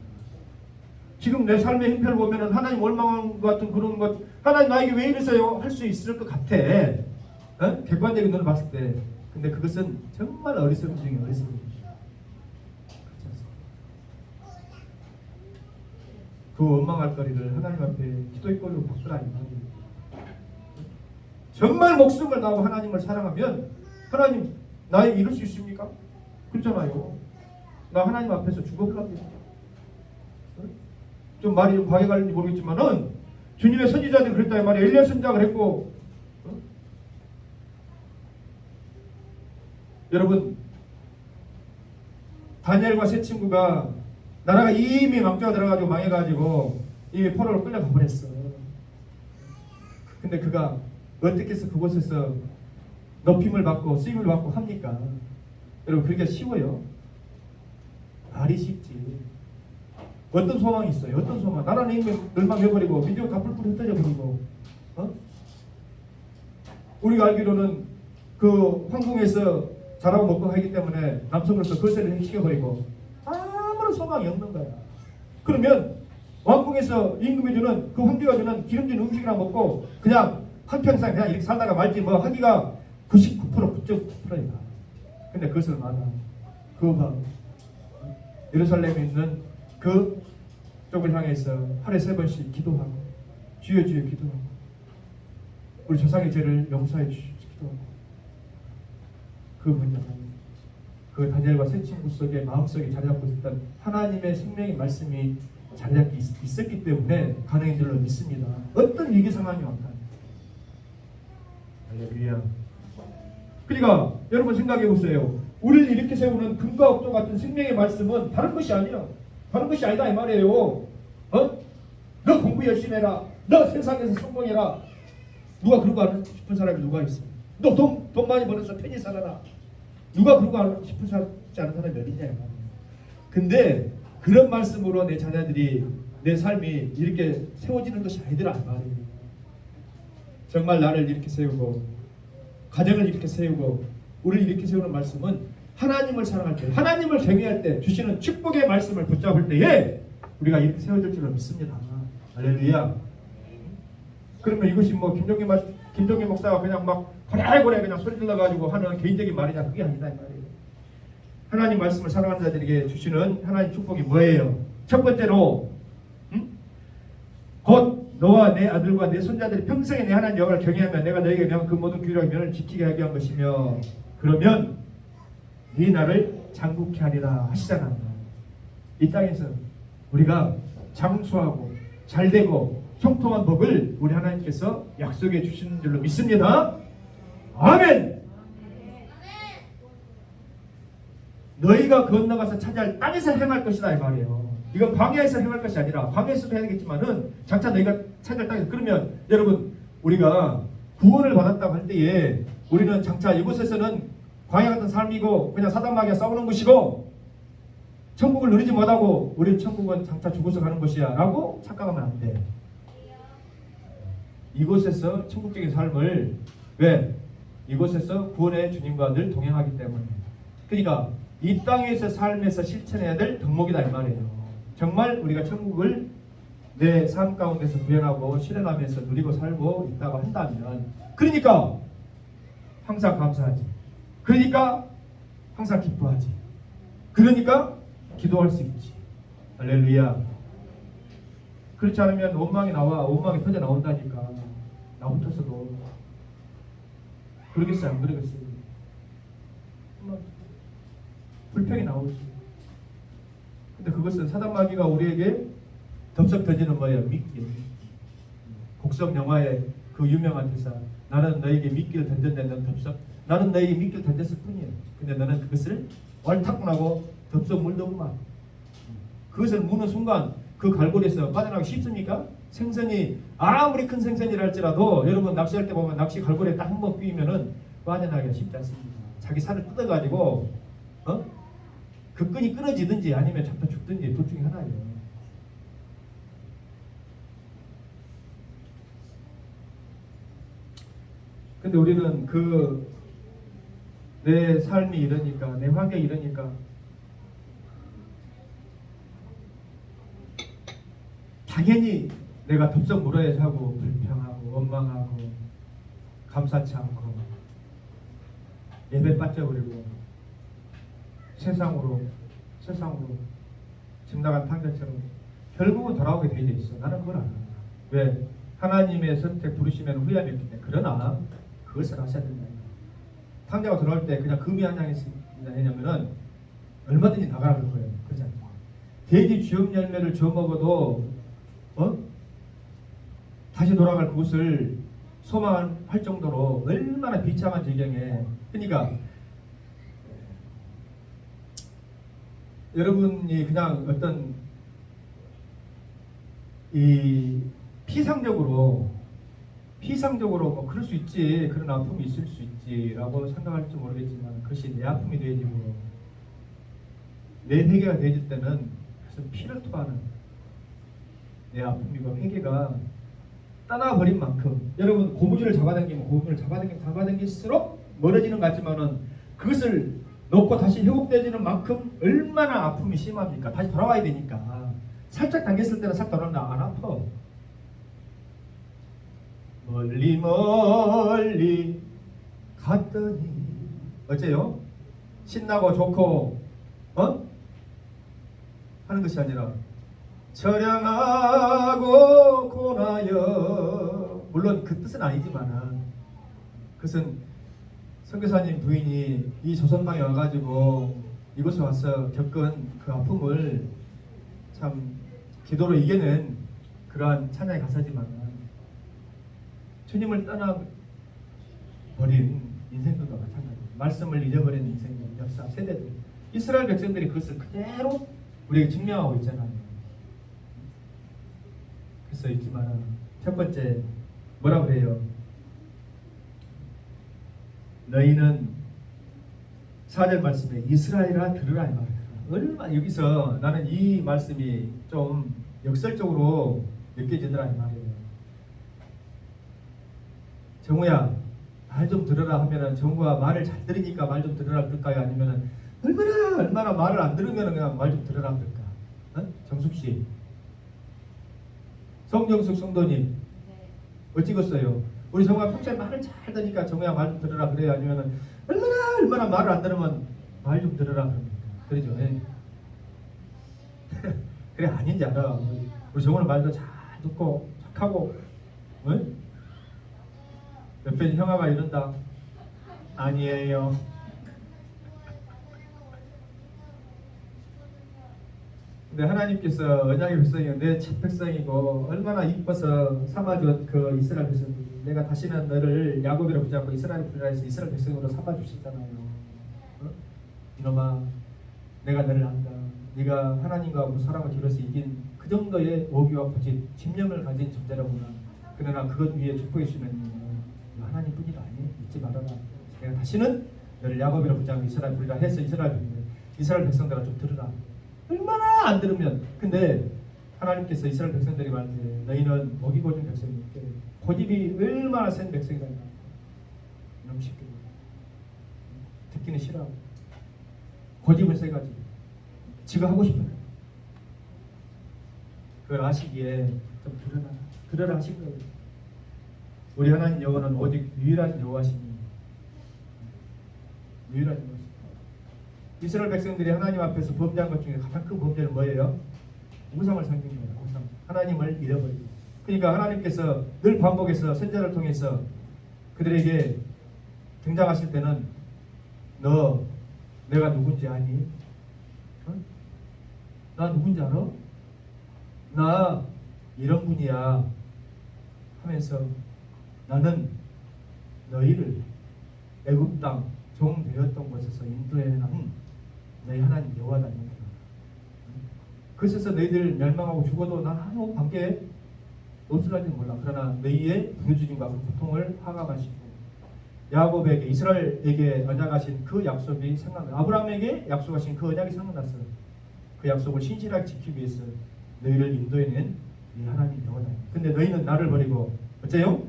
지금 내 삶의 형편을 보면은 하나님 원망한 것 같은 그런 것, 하나님 나에게 왜 이러세요? 할 수 있을 것 같아. 객관적인 눈을 봤을 때. 근데 그것은 정말 어리석음 중에 어리석음입니다. 그 원망할 거리를 하나님 앞에 기도의 거리로 바꾸라 이 말이에요. 정말 목숨을 다하고 하나님을 사랑하면 하나님 나에게 이룰 수 있습니까? 그렇잖아요. 나 하나님 앞에서 죽어버립니다. 좀 말이 좀 과하게 갈는지 모르겠지만은 주님의 선지자들이 그랬다 이 말이에요. 엘리야 선지자가 그랬고 여러분 다니엘과 세 친구가 나라가 이미 망조가 들어가지고 망해가지고 이미 포로로 끌려가 버렸어. 근데 그가 어떻게 해서 그곳에서 높임을 받고 쓰임을 받고 합니까? 여러분 그러기가 쉬워요? 말이 쉽지. 어떤 소망이 있어요? 어떤 소망? 나라는 이미 멸망해버리고 민족 다 뿔뿔이 흩어져버리고 우리가 알기로는 그 황궁에서 자라고 먹고 하기 때문에 남성으로서 거세를 시켜버리고 아무런 소망이 없는 거야. 그러면 왕궁에서 임금이 주는 그 황제가 주는 기름진 음식이나 먹고 그냥 한평생 그냥 이렇게 살다가 말지 뭐 하기가 99% 9.9%야. 근데 그것을 말아. 그 예루살렘에 있는 그 쪽을 향해서 하루에 3번씩 기도하고 주여 주여 기도하고 우리 조상의 죄를 용서해 주십시오 기도하고 그 문제는 그 다니엘과 세 친구 속에 마음속에 자리 잡고 있었던 하나님의 생명의 말씀이 자리 잡고 있었기 때문에 가능한 줄로 믿습니다. 어떤 위기 상황이 왔다. 할렐루야. 그러니까 여러분 생각해 보세요. 우리를 이렇게 세우는 금과 옥조 같은 생명의 말씀은 다른 것이 아니야. 다른 것이 아니다 이 말이에요. 너 공부 열심히 해라. 너 세상에서 성공해라. 누가 그러고 하고 싶은 사람이 누가 있어? 너 돈 많이 벌어서 편히 살아라. 누가 그러고 하고 싶은 사람이 않은 사람이 어딨냐. 근데 그런 말씀으로 내 자녀들이 내 삶이 이렇게 세워지는 것이 아니더라 말이에요. 정말 나를 이렇게 세우고 가정을 이렇게 세우고 우리를 이렇게 세우는 말씀은 하나님을 사랑할 때 하나님을 경외할 때 주시는 축복의 말씀을 붙잡을 때에 우리가 이렇게 세워질 줄로 믿습니다. 할렐루야. 그러면 이것이 뭐 김종기 목사가 그냥 막 고래고래 그냥 소리 질러가지고 하는 개인적인 말이냐? 그게 아니다 이 말이에요. 하나님 말씀을 사랑하는 자들에게 주시는 하나님 축복이 뭐예요? 첫 번째로 곧 너와 내 아들과 내 손자들이 평생에 내 하나님 여호와를 경외하면 내가 너에게 명한 그 모든 규례와 면을 지키게 하게 한 것이며 그러면 네 나를 장국케 하리라 하시잖아요. 이 땅에서 우리가 장수하고 잘되고 형통한 복을 우리 하나님께서 약속해 주시는 줄로 믿습니다. 아멘. 너희가 건너가서 차지할 땅에서 행할 것이다 이 말이에요. 이건 광야에서 행할 것이 아니라 광야에서도 해야 되겠지만은 장차 너희가 차지할 땅에서. 그러면 여러분 우리가 구원을 받았다고 할 때에 우리는 장차 이곳에서는 광야 같은 삶이고 그냥 사단마귀와 싸우는 것이고 천국을 누리지 못하고 우리 천국은 장차 죽어서 가는 것이야 라고 착각하면 안 돼. 이곳에서 천국적인 삶을 왜? 이곳에서 구원의 주님과 늘 동행하기 때문에. 그러니까 이 땅에서 삶에서 실천해야 될 덕목이다 이 말이에요. 정말 우리가 천국을 내 삶 가운데서 구현하고 실현하면서 누리고 살고 있다고 한다면 그러니까 항상 감사하지. 그러니까 항상 기뻐하지. 그러니까 기도할 수 있지. 할렐루야. 그렇지 않으면 원망이 원망이 터져 나온다니까. 나부터서도 그러겠어요 안 그러겠어요? 불평이 나오지. 근데 그것은 사단마귀가 우리에게 덥석 던지는 뭐예요? 미끼. 곡성 영화의 그 유명한 대사. 나는 너에게 미끼를 던졌는데 넌 덥석. 나는 너에게 미끼를 던졌을 뿐이에요. 근데 너는 그것을 왈탁문하고 덥석 물더구만. 그것을 무는 순간 그 갈고리에서 빠져나가기 쉽습니까? 생선이 아무리 큰 생선이라 할지라도 여러분 낚시할 때 보면 낚시 갈고리에 딱 한 번 끼면은 빠져나가기가 쉽지 않습니다. 자기 살을 뜯어가지고 그 끈이 끊어지든지 아니면 잡혀 죽든지 둘 중에 하나예요. 근데 우리는 내 삶이 이러니까 내 환경이 이러니까 당연히 내가 덥석 물어야지 하고 불평하고 원망하고 감사치 않고 예배 빠져버리고 세상으로 집 나간 탕자처럼 결국은 돌아오게 되어 있어. 나는 그걸 알아. 왜? 하나님의 선택 부르시면 후회함이 없기 때문에. 그러나 그것을 하셔야 된다. 탕자가 돌아올 때 그냥 금이 한 장이 있냐면은 얼마든지 나가라 그럴 거예요. 그렇지 않죠? 돼지 쥐엄 열매를 주워 먹어도 다시 돌아갈 그곳을 소망할 정도로 얼마나 비참한 지경에. 그러니까 여러분이 그냥 어떤 이 피상적으로 뭐 그럴 수 있지, 그런 아픔이 있을 수 있지라고 생각할지 모르겠지만 그것이 내 아픔이 되어지고 내 회개가 되어질 때는 그것은 피를 토하는 내 아픔이고 회개가 떠나버린 만큼 여러분 고무줄을 잡아당길수록 멀어지는 것 같지만은 그것을 놓고 다시 회복되지는 만큼 얼마나 아픔이 심합니까? 다시 돌아와야 되니까. 살짝 당겼을 때는 살 돌아온다. 안 아파. 멀리 갔더니 어째요? 신나고 좋고 하는 것이 아니라 처량하고 고나여. 물론 그 뜻은 아니지만 그것은 선교사님 부인이 이 조선방에 와가지고 이곳에 와서 겪은 그 아픔을 참 기도로 이겨낸 그러한 찬양의 가사지만 주님을 떠나버린 인생들과 마찬가지입니다. 말씀을 잊어버린 인생들, 역사, 세대들. 이스라엘 백성들이 그것을 그대로 우리에게 증명하고 있잖아요. 그래서 있지만 첫 번째 뭐라고 해요? 너희는 4절 말씀에 이스라엘아 들으라 이 말이에요. 얼마나 여기서 나는 이 말씀이 좀 역설적으로 느껴지더라 이 말이에요. 정우야 말 좀 들으라 하면은 정우가 말을 잘 들으니까 말 좀 들으라 그럴까요? 아니면은 얼마나 말을 안 들으면 그냥 말 좀 들으라 그럴까? 정숙씨 성정숙 성도님 어찌겠어요? 우리 정우야 평소에 말을 잘 듣니까 정우야 말 좀 들으라 그래요? 아니면은 얼마나 말을 안 들으면 말 좀 들으라 그럽니까? 그러죠? 예. 그래 아닌지 알아. 우리 정우는 말도 잘 듣고 착하고 어? 옆에 형아가 이런다. 아니에요. 근데 하나님께서 언약의 백성이 내 첫 백성이고 얼마나 이뻐서 삼아준 그 이스라엘 백성들, 내가 다시는 너를 야곱이라 부르지 않고 이스라엘 부르라 해서 이스라엘 백성으로 삼아주셨잖아요. 어? 이놈아 내가 너를 안다. 네가 하나님과 사랑을 기울여서 이긴 그 정도의 오기와 고집, 집념을 가진 존재라구나. 그러나 그것 위에 축복해 주시는 하나님뿐이라 아니 잊지 말아라. 내가 다시는 너를 야곱이라 부르지 않고 이스라엘 부르라 해서 이스라엘 백성들아 좀 들으라. 얼마나 안 들으면. 근데 하나님께서 이스라엘 백성들이 말하는데 너희는 먹이 고준 백성이니까 고집이 얼마나 센 백성이다. 이놈 시끄러. 듣기는 싫어하고 고집은 세가지. 지가 하고 싶은 그걸 아시기에 좀 들으라 하신 거예요. 우리 하나님 여호와는 오직 유일한 여호와시니 유일한 여호와. 이스라엘 백성들이 하나님 앞에서 범죄한 것 중에 가장 큰 범죄는 뭐예요? 우상을 섬긴 거예요. 우상. 하나님을 잃어버리고. 그러니까 하나님께서 늘 반복해서 선지자를 통해서 그들에게 등장하실 때는 너 내가 누군지 아니? 어? 나 누군지 알아? 나 이런 분이야 하면서 나는 너희를 애굽 땅 종 되었던 곳에서 인도해낸 너희 하나님 여호와다. 그래서 너희들 멸망하고 죽어도 난 아무 관계 없을지 몰라. 그러나 너희의 분유주님과 그 고통을 화감하시고 야곱에게 이스라엘에게 언약하신 그 약속이 생각나. 아브라함에게 약속하신 그 언약이 생각났어요. 그 약속을 신실하게 지키기 위해서 너희를 인도해낸 이 하나님 여호와다. 근데 너희는 나를 버리고 어째요?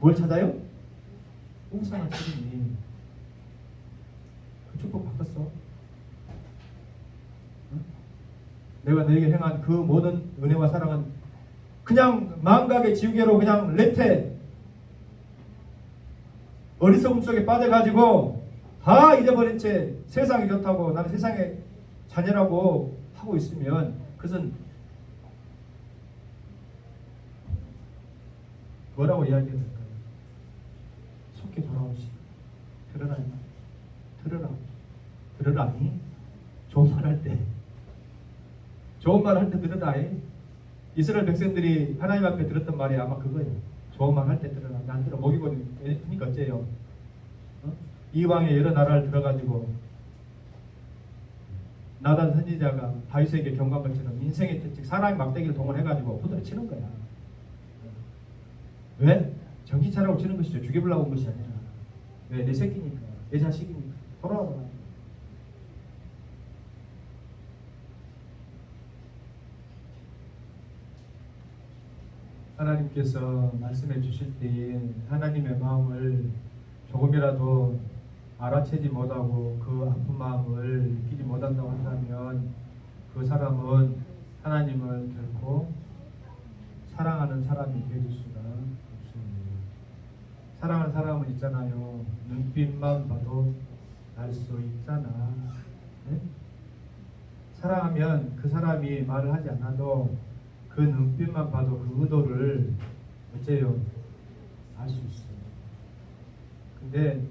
뭘 찾아요? 우상을 찾으니 그 축복 바꿨어. 응? 내가 너에게 행한 그 모든 은혜와 사랑은 그냥 망각의 지우개로 그냥 랩해 어리석음 속에 빠져가지고 다 잊어버린 채 세상이 좋다고 나는 세상의 자녀라고 하고 있으면 그것은 뭐라고 이야기해야 될까요? 속히 돌아오시. 들으라. 들으라니. 좋은 말 할 때 들으라. 이스라엘 백성들이 하나님 앞에 들었던 말이 아마 그거예요. 좋은 말 할 때 들으라. 난 들어. 먹이고 그러니까 어째요? 어? 이방의 여러 나라를 들어가지고 나단 선지자가 다윗에게 경고한 것처럼 인생의 특징 사람의 막대기를 동원해가지고 후드를 치는 거야. 왜? 정치차라고 치는 것이죠. 죽여보려고 온 것이 아니라. 왜? 내 새끼니까. 내 자식이니까. 돌아와라. 하나님께서 말씀해 주실 때 하나님의 마음을 조금이라도 알아채지 못하고 그 아픈 마음을 느끼지 못한다고 한다면 그 사람은 하나님을 결코 사랑하는 사람이 되어줄 수가 없습니다. 사랑하는 사람은 있잖아요. 눈빛만 봐도 알 수 있잖아. 네? 사랑하면 그 사람이 말을 하지 않아도 그 눈빛만 봐도 그 의도를 어째요? 알 수 있어요. 근데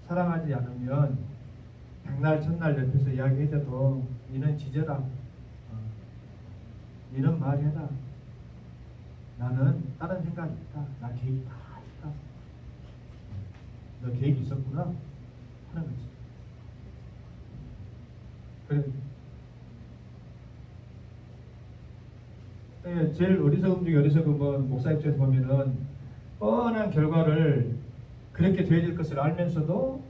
사랑하지 않으면 백날 첫날 옆에서 이야기해줘도 니는 지져라. 니는 말해라. 나는 다른 생각이 있다. 나 계획이 다 있다. 너 계획이 있었구나 하는 거지. 그래. 제일 어리석음 중에 어리석음은 목사 입장에서 보면은 뻔한 결과를 그렇게 되어질 것을 알면서도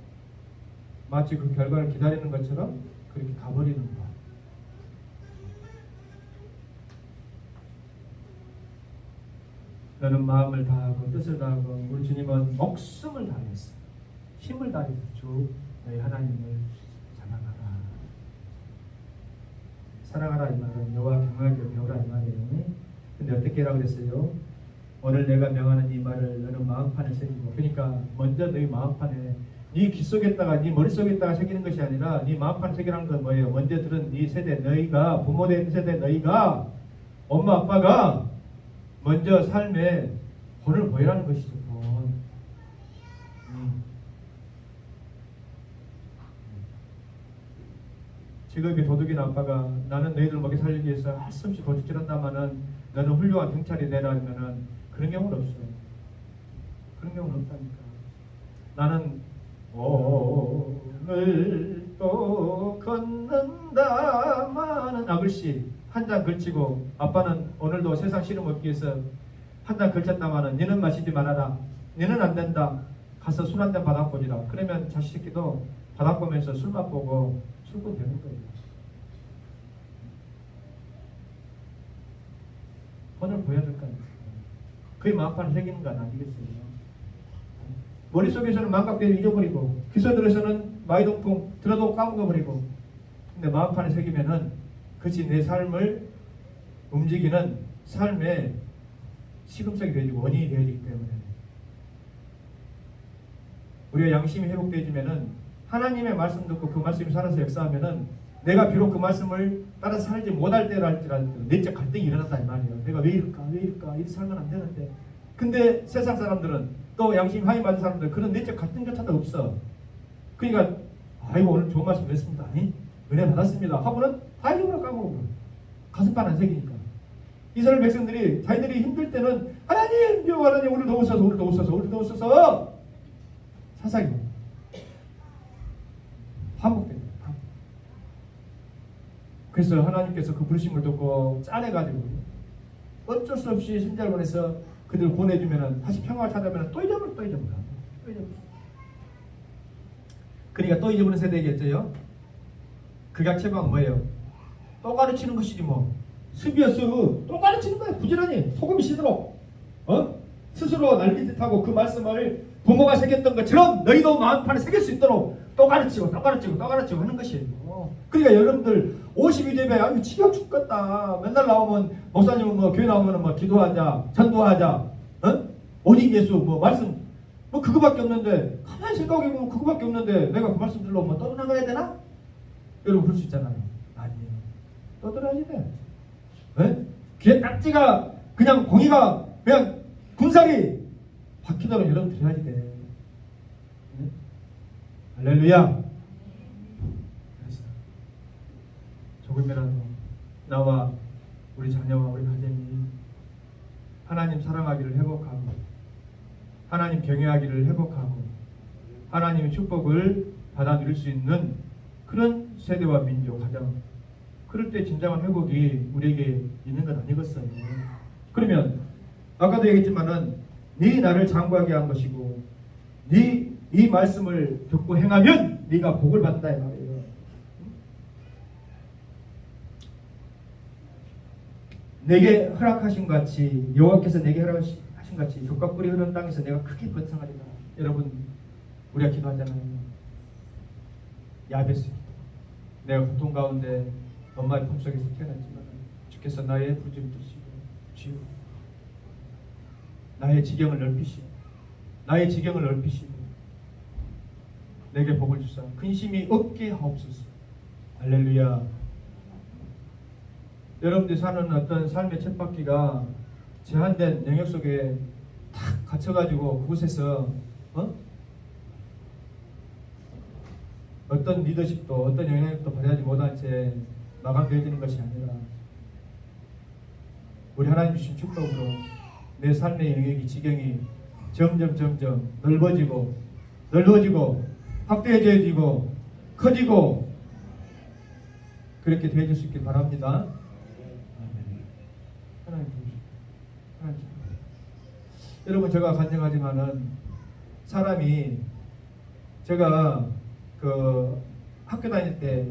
마치 그 결과를 기다리는 것처럼 그렇게 가버리는 거. 너는 마음을 다하고 뜻을 다하고 우리 주님은 목숨을 다해서 힘을 다해서 주 너희 하나님을 사랑하라. 사랑하라 이 말은 여호와 경외하기를 배우라 이 말이에요. 근데 어떻게 하라고 그랬어요? 오늘 내가 명하는 이 말을 너는 마음판에 새기고. 그러니까 먼저 너희 마음판에, 네 귓속에다가 네 머릿속에다가 새기는 것이 아니라 네 마음판에 새기라는 건 뭐예요? 먼저 들은 네 세대, 너희가 부모된 세대, 너희가 엄마 아빠가 먼저 삶에 본을 보이라는 것이죠. 본. 직업이 도둑인 아빠가 나는 너희들 먹여 살리기 위해서 할 수 없이 도둑질한다마는 너는 훌륭한 경찰이 되라 하면은 그런 경우는 없어요. 그런 경우는 없다니까. 나는 오늘도 걷는다마는 아글씨 한 잔 걸치고, 아빠는 오늘도 세상 시름 얻기 위해서 한 잔 걸쳤다마는 너는 마시지 말아라, 너는 안 된다, 가서 술 한 잔 받아보지라. 그러면 자식 새끼도 받아보면서 술 맛보고 술꾼 되는 거예요. 본을 보여야 될 거 아니에요. 그게 마음판을 새기는 건 아니겠어요. 머릿속에서는 망각되어 잊어버리고 귀서들에서는 마이동풍 들어도 까먹어버리고, 근데 마음판에 새기면은 그것이 내 삶을 움직이는 삶의 시금석이 되어지고 원인이 되어지기 때문에, 우리가 양심이 회복되어지면은 하나님의 말씀 듣고 그 말씀이 살아서 역사하면은 내가 비록 그 말씀을 따라 살지 못할 때라 할지라도 내적 갈등이 일어난다 이 말이에요. 내가 왜 이럴까 이렇게 살면 안 되는데. 근데 세상 사람들은, 또 양심 하이 맞은 사람들은 그런 내적 갈등조차도 없어. 그러니까 아이고 오늘 좋은 말씀 했습니다, 은혜 받았습니다 하고는 다 잊어버려, 까먹어. 가슴판 안 새기니까. 이스라엘 백성들이 자기들이 힘들 때는 하나님, 여호와 하나님, 우리를 도우소서, 우리를 도우소서, 우리를 도우소서 사사기 반복됩니다. 그래서 하나님께서 그 부르심을 듣고 짜내가지고 어쩔 수 없이 신자를 그들 보내주면은 다시 평화를 찾아보면 또 잊어버려. 그러니까 또 잊어버린 세대겠죠. 극약 처방은 뭐예요? 또 가르치는 것이지 뭐. 습이었어. 또 가르치는 거야. 부지런히 소금이 시도록 스스로 날개짓하고 그 말씀을 부모가 새겼던 것처럼 너희도 마음판에 새길 수 있도록 또 가르치고 하는 것이에요. 그러니까 여러분들 52대배 아주 지겨 죽겠다. 맨날 나오면 목사님은 뭐 교회 나오면 뭐 기도하자, 전도하자, 오직 예수 뭐 말씀 뭐 그거밖에 없는데, 가만히 생각해 보면 그거밖에 없는데 내가 그 말씀 들러 뭐 떠나가야 되나? 여러분 그럴 수 있잖아요. 아니에요. 떠들어야지 돼. 귀에 딱지가 그냥 공이가 그냥 군살이 박히도록 여러분 드려야지 돼. 할렐루야. 그래서 조금이라도 나와 우리 자녀와 우리 가정이 하나님 사랑하기를 회복하고, 하나님 경외하기를 회복하고, 하나님의 축복을 받아 누릴 수 있는 그런 세대와 민족, 가정, 그럴 때 진정한 회복이 우리에게 있는 건 아니겠어요. 그러면 아까도 얘기했지만은 네 나를 장구하게 한 것이고, 네 이 말씀을 듣고 행하면 네가 복을 받는다 이 말이에요. 내게 허락하신 같이, 여호와께서 내게 허락하신 같이 족과 꿀이 흐르는 땅에서 내가 크게 번성하리라. 여러분 우리가 기도하잖아요. 야베스, 내가 고통 가운데 엄마의 품속에서 태어났지만 주께서 나의 부름을 드시고 주여 나의 지경을 넓히시고 내게 복을 주사 근심이 없게 하옵소서. 할렐루야. 여러분들이 사는 어떤 삶의 쳇바퀴가 제한된 영역 속에 탁 갇혀가지고 그곳에서 어떤 리더십도 어떤 영향력도 발휘하지 못한 채 마감되어지는 것이 아니라, 우리 하나님 주신 축복으로 내 삶의 영역이, 지경이 점점 넓어지고 확대해지고 커지고 그렇게 되어질 수 있길 바랍니다. 하나님 여러분, 제가 간증하지만은 사람이, 제가 그 학교 다닐 때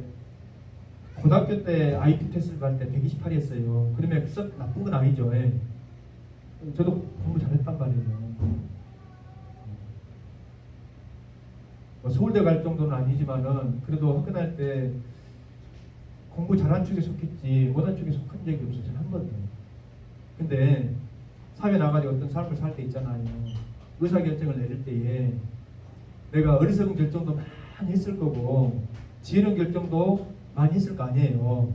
고등학교 때 IQ 테스트를 받을 때 128이었어요. 그러면 썩 나쁜 건 아니죠. 저도 공부 잘했단 말이에요. 서울대 갈 정도는 아니지만은 그래도 학교 다닐 때 공부 잘한 쪽에 속했지 못한 쪽에 속한 적이 없었어요. 한 번도. 근데 사회 나가지고 어떤 삶을 살 때 있잖아요. 의사결정을 내릴 때에 내가 어리석은 결정도 많이 했을 거고 지혜로운 결정도 많이 했을 거 아니에요.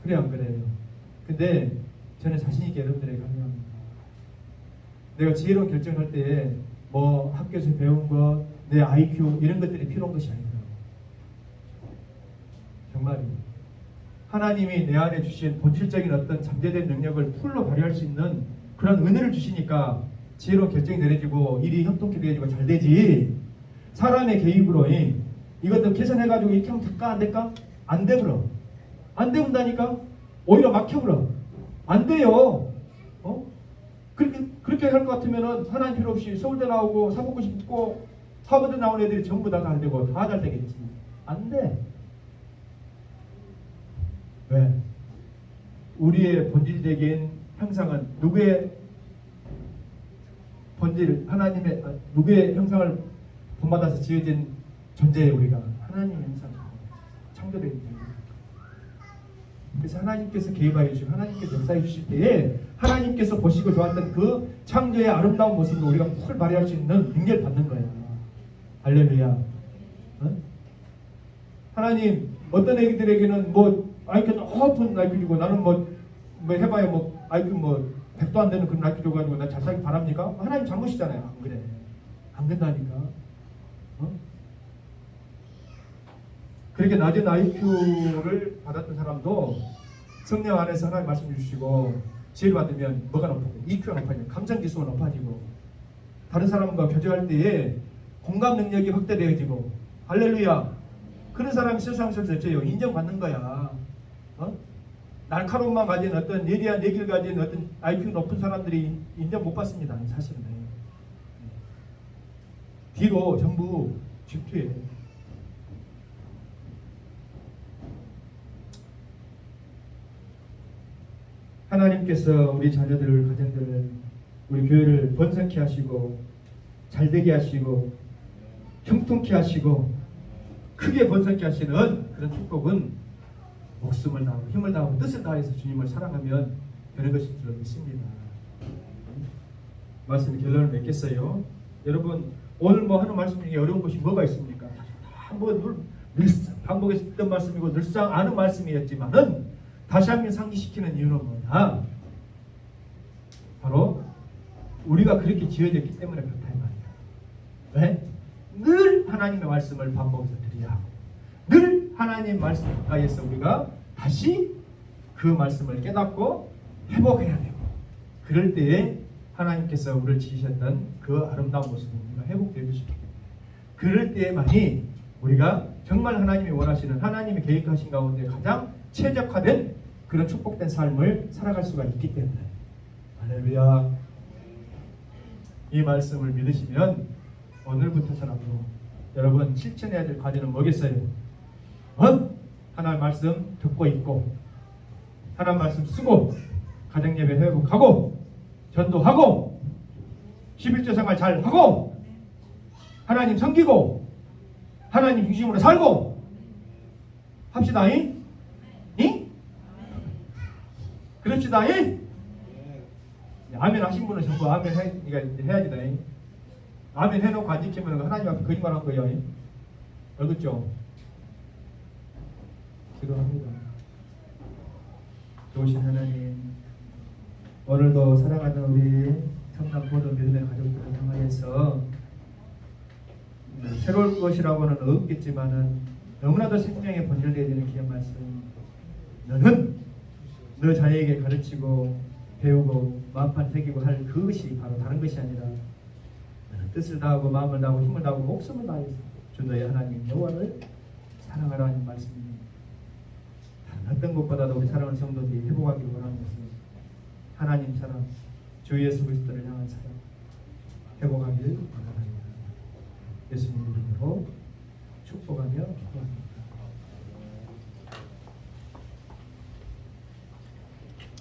그래 안 그래요? 근데 저는 자신 있게 여러분들에게 강요합니다. 내가 지혜로운 결정을 할 때에 뭐 학교에서 배운 것, 내 IQ 이런 것들이 필요한 것이 아니더라고요. 정말이에요. 하나님이 내 안에 주신 본질적인 어떤 잠재된 능력을 풀로 발휘할 수 있는 그런 은혜를 주시니까 지혜로운 결정이 내려지고 일이 협동케 되어지고 잘 되지. 사람의 개입으로 이것도 계산해가지고 이렇게 하면 될까 안 될까? 안 되버려. 안 된다니까? 오히려 막혀버려. 안 돼요. 그렇게 할 것 같으면은 하나님 필요 없이 서울대 나오고 사법고시 붙고 하버드 나온 애들이 전부 다 잘 되고 다 잘 되겠지. 안 돼. 왜? 우리의 본질적인 형상은 누구의 본질, 하나님의 누구의 형상을 본받아서 지어진 존재예요. 우리가 하나님의 형상 창조된 존재. 그래서 하나님께서 개입하여 주시고 하나님께서 역사해 주실 때에 하나님께서 보시고 좋았던 그 창조의 아름다운 모습을 우리가 풀 발휘할 수 있는 능력을 받는 거예요. 할렐루야. 어? 하나님 어떤 애기들에게는 뭐 IQ 높은 IQ 주고 나는 뭐 해봐야 뭐 IQ 뭐 100도 안 되는 그런 IQ 줘가지고 나 잘 살기 바랍니까? 하나님 잘못이잖아요. 안 그래. 안 된다니까. 그렇게 낮은 IQ를 받았던 사람도 성령 안에서 하나님 말씀 주시고 지혜를 받으면 뭐가 높아져요? EQ가 높아지고 감정지수가 높아지고 다른 사람과 교제할 때에 공감 능력이 확대되어지고 할렐루야. 그런 사람이 세상에서 대체요 인정받는 거야. 날카로움만 가진 어떤 예리한 얘기를 가진 어떤 IQ 높은 사람들이 인정 못 받습니다. 사실은. 뒤로 전부 질투해. 하나님께서 우리 자녀들을, 가정들을, 우리 교회를 번성케 하시고 잘되게 하시고 형통케 하시고 크게 번성케 하시는 그런 축복은 목숨을 다하고 힘을 다하고 뜻을 다해서 주님을 사랑하면 되는 것인 줄 믿습니다. 말씀 결론을 맺겠어요. 여러분 오늘 뭐 하는 말씀 중에 어려운 것이 뭐가 있습니까? 한번 늘상 반복했던 말씀이고 늘상 아는 말씀이었지만은 다시 한번 상기시키는 이유는 뭐냐? 바로 우리가 그렇게 지어졌기 때문에 그렇다 이 말이야. 왜? 늘 하나님의 말씀을 반복해서 드려야 하고 늘 하나님 말씀 가까이에서 우리가 다시 그 말씀을 깨닫고 회복해야 되고 그럴 때에 하나님께서 우리를 지으셨던 그 아름다운 모습을 우리가 회복되어 주시기 때문에 그럴 때에만이 우리가 정말 하나님이 원하시는 하나님이 계획하신 가운데 가장 최적화된 그런 축복된 삶을 살아갈 수가 있기 때문에 할렐루야. 이 말씀을 믿으시면 오늘부터서라도 여러분 실천해야 될 과제는 뭐겠어요? 하나님 말씀 듣고 있고 하나님 말씀 쓰고 가정예배 회복하고 전도하고 11조 생활 잘 하고 하나님 섬기고 하나님 중심으로 살고 합시다. 그럽시다. 아멘 하신 분은 전부 아멘 해야지다. 아멘 해놓고 안 지키면 하나님 앞에 거짓말한 거예요. 알겠죠? 기도합니다. 좋으신 하나님, 오늘도 사랑하는 우리 청남 모든 믿음의 가족들을 향하여서 새로울 것이라고는 없겠지만은 너무나도 생명의 본질되어지는 귀한 말씀, 너는 너 자녀에게 가르치고 배우고 마음판 새기고 할 그것이 바로 다른 것이 아니라 너는 뜻을 다하고 마음을 다하고 힘을 다하고 목숨을 다해서 주 너의 하나님 여호와를 사랑하라는 말씀입니다. 다른 어떤 것보다도 우리 사랑하는 성도들이 회복하기를 원하는 것은 하나님 사랑, 주 예수 그리스도를 향한 사랑 회복하기를 원합니다. 예수님 이름으로 축복하며 기도합니다.